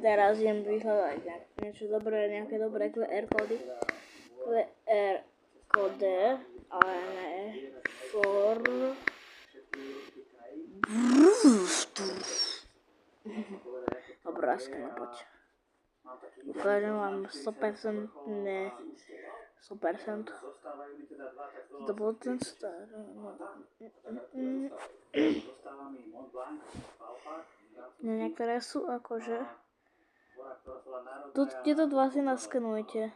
teraz idem vyhľadať niečo dobré, nejaké dobré QR kódy. QR kódy, ale ne for... Dobrá, poď. Ukážem vám 100%, ne 100%. To bol ten starý. Niektoré sú akože... Tieto dva si naskenujte.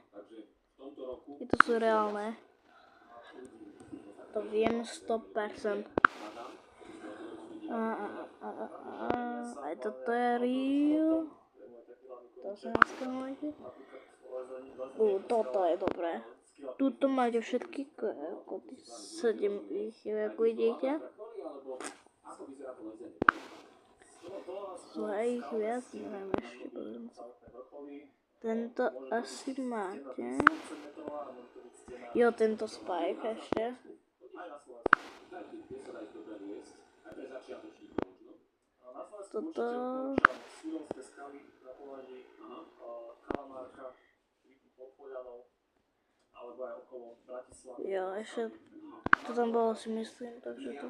Tieto sú reálne. To viem 100%. Aj toto je real. To si naskenujte. Toto je dobré. Tuto máte všetky kódy. 7 ich je, ako vidíte. Sú aj ich viac, neviem ešte, pozriem sa. Tento asi máte. Jo, tento Spike ešte. Toto. Jo, ešte to tam bolo, si myslím, takže to.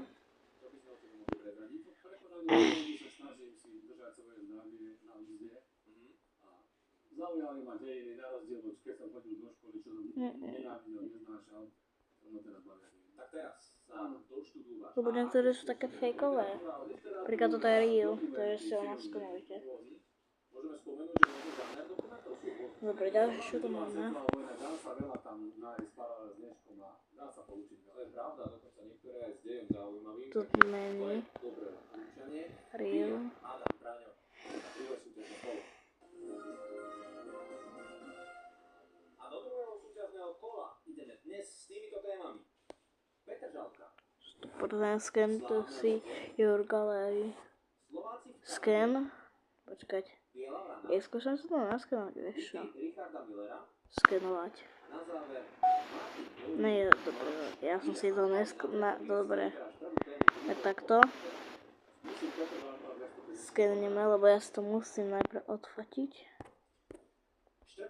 Zaujali ma dejiny na rozdiel od keď som chodil do školy, čo som nenávidel, neznášal, som ho teraz bavia. Tak teraz sa doštudúvaš. Lebo niektoré sú také fejkové. Príklad toto je real, to je si ho naskenujte. Môžeme spomenúť, že môžu zámer dokumentov sú. Dobre, ďalšie čo tu máme? Dá sa veľa tam nájsť paralel s dneškom a dá sa poučiť. To je pravda, dokonca niektoré aj s dejom zaujímavým. Tu mení. Dobre, poučanie. Real. Adam, Braňo. A druhé sú tieto spolu. S týmito témami. Peter Žalka. Scan to see your gallery. Scan. Počkať. Ja skúšam sa to naskenovať, vieš čo? Skenovať. Nie, dobre, ja som si to dobre. Takto. Skenneme, lebo ja si to musím najprv odfotiť.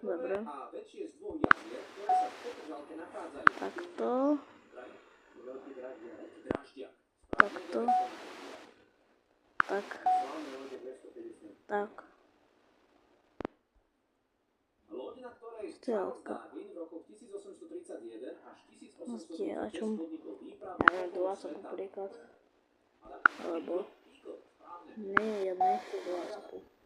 Dobre. Takto. Takto. Tak. Tak. Stielka. Stielačom. Ja neviem, 20 napríklad. Alebo... Nie, ja nechcem 20.